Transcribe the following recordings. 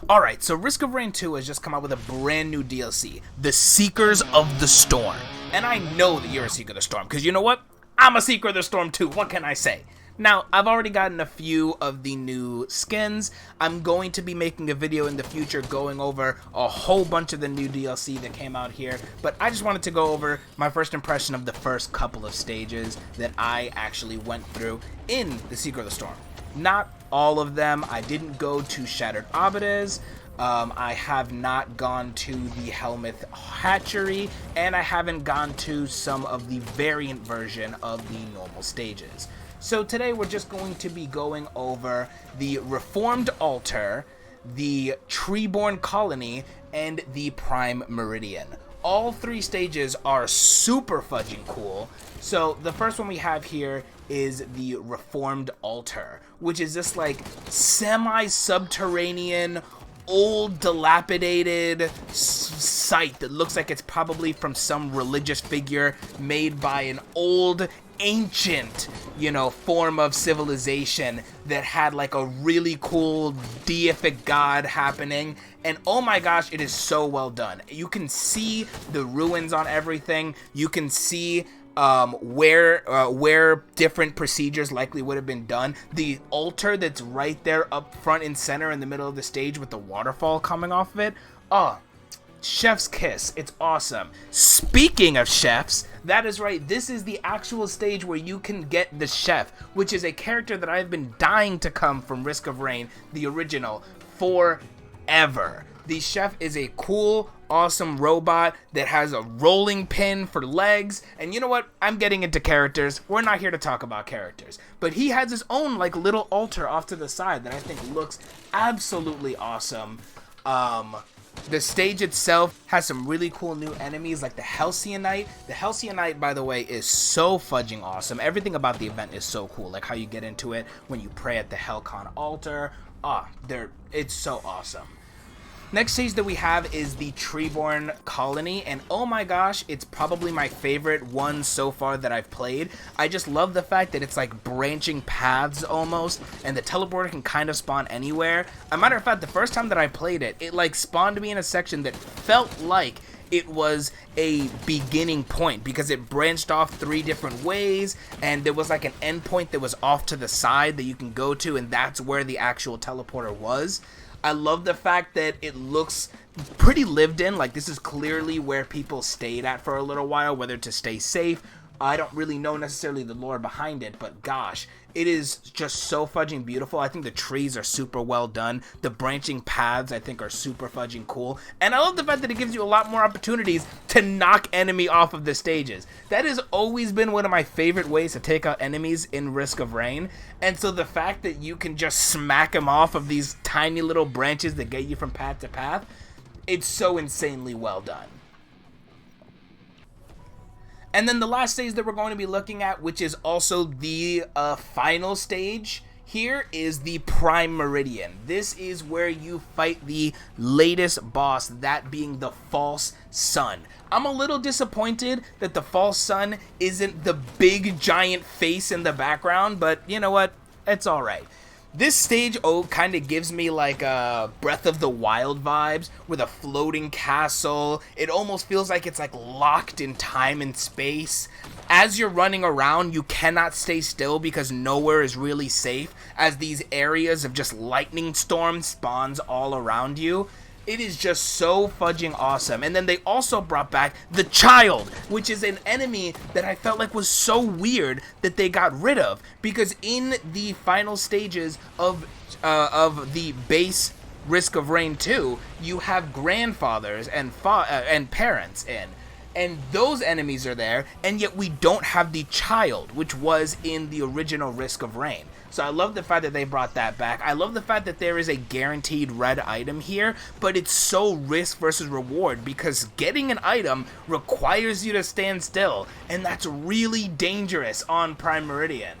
Alright, so Risk of Rain 2 has just come out with a brand new DLC, The Seekers of the Storm. And I know that you're a Seeker of the Storm, because you know what? I'm a Seeker of the Storm too, what can I say? Now, I've already gotten a few of the new skins. I'm going to be making a video in the future going over a whole bunch of the new DLC that came out here, but I just wanted to go over my first impression of the first couple of stages that I actually went through in The Seeker of the Storm. Not all of them. I didn't go to Shattered Abides. I have not gone to the Helmuth Hatchery, and I haven't gone to some of the variant version of the normal stages. So today we're just going to be going over the Reformed Altar, the Treeborn Colony, and the Prime Meridian. All three stages are super fudging cool. So the first one we have here is the Reformed Altar, which is this like semi-subterranean, old dilapidated site that looks like it's probably from some religious figure made by an old ancient, form of civilization that had like a really cool deific god happening. And oh my gosh, it is so well done. You can see the ruins on everything. You can see where different procedures likely would have been done. The altar that's right there up front and center in the middle of the stage with the waterfall coming off of it. Oh, chef's kiss. It's awesome. Speaking of chefs, that is right, this is the actual stage where you can get the chef, which is a character that I've been dying to come from Risk of Rain, the original, forever. The chef is a cool, awesome robot that has a rolling pin for legs. And you know what? I'm getting into characters. We're not here to talk about characters. But he has his own like little altar off to the side that I think looks absolutely awesome. The stage itself has some really cool new enemies like the Halcyonite. The Halcyonite, by the way, is so fudging awesome. Everything about the event is so cool, like how you get into it when you pray at the Helcon altar. It's so awesome. Next stage that we have is the Treeborn Colony, and oh my gosh, it's probably my favorite one so far that I've played. I just love the fact that it's like branching paths almost, and the teleporter can kind of spawn anywhere. As a matter of fact, the first time that I played it, it like spawned me in a section that felt like it was a beginning point because it branched off 3 different ways, and there was like an endpoint that was off to the side that you can go to, and that's where the actual teleporter was. I love the fact that it looks pretty lived in, like this is clearly where people stayed at for a little while, whether to stay safe. I don't really know necessarily the lore behind it, but gosh, it is just so fudging beautiful. I think the trees are super well done. The branching paths I think are super fudging cool. And I love the fact that it gives you a lot more opportunities to knock enemy off of the stages. That has always been one of my favorite ways to take out enemies in Risk of Rain. And so the fact that you can just smack them off of these tiny little branches that get you from path to path, it's so insanely well done. And then the last stage that we're going to be looking at, which is also the final stage here, is the Prime Meridian. This is where you fight the latest boss, that being the False Sun. I'm a little disappointed that the False Sun isn't the big giant face in the background, but you know what? It's alright. This stage kind of gives me like Breath of the Wild vibes with a floating castle. It almost feels like it's like locked in time and space. As you're running around, you cannot stay still because nowhere is really safe, as these areas of just lightning storm spawns all around you. It is just so fudging awesome. And then they also brought back the Child, which is an enemy that I felt like was so weird that they got rid of, because in the final stages of the base Risk of Rain 2, you have grandfathers and parents in. And those enemies are there, and yet we don't have the Child, which was in the original Risk of Rain. So I love the fact that they brought that back. I love the fact that there is a guaranteed red item here, but it's so risk versus reward because getting an item requires you to stand still, and that's really dangerous on Prime Meridian.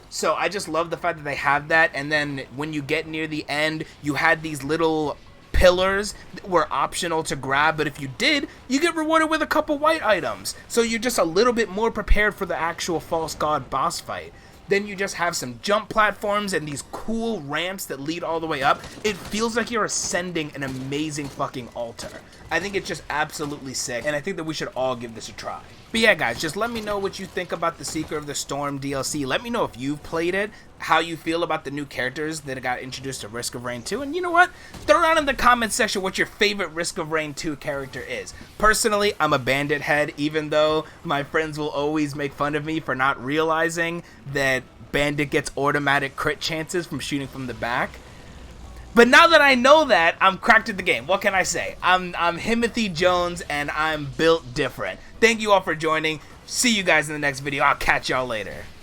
So I just love the fact that they have that, and then when you get near the end, you had these little pillars that were optional to grab, but if you did, you get rewarded with a couple white items. So you're just a little bit more prepared for the actual False God boss fight. Then you just have some jump platforms and these cool ramps that lead all the way up. It feels like you're ascending an amazing fucking altar. I think it's just absolutely sick, and I think that we should all give this a try. But yeah, guys, just let me know what you think about the Secret of the Storm DLC. Let me know if you've played it, how you feel about the new characters that got introduced to Risk of Rain 2, and you know what? Throw down in the comments section what your favorite Risk of Rain 2 character is. Personally, I'm a bandit head, even though my friends will always make fun of me for not realizing that bandit gets automatic crit chances from shooting from the back. But now that I know that, I'm cracked at the game. What can I say? I'm Himothy Jones, and I'm built different. Thank you all for joining. See you guys in the next video. I'll catch y'all later.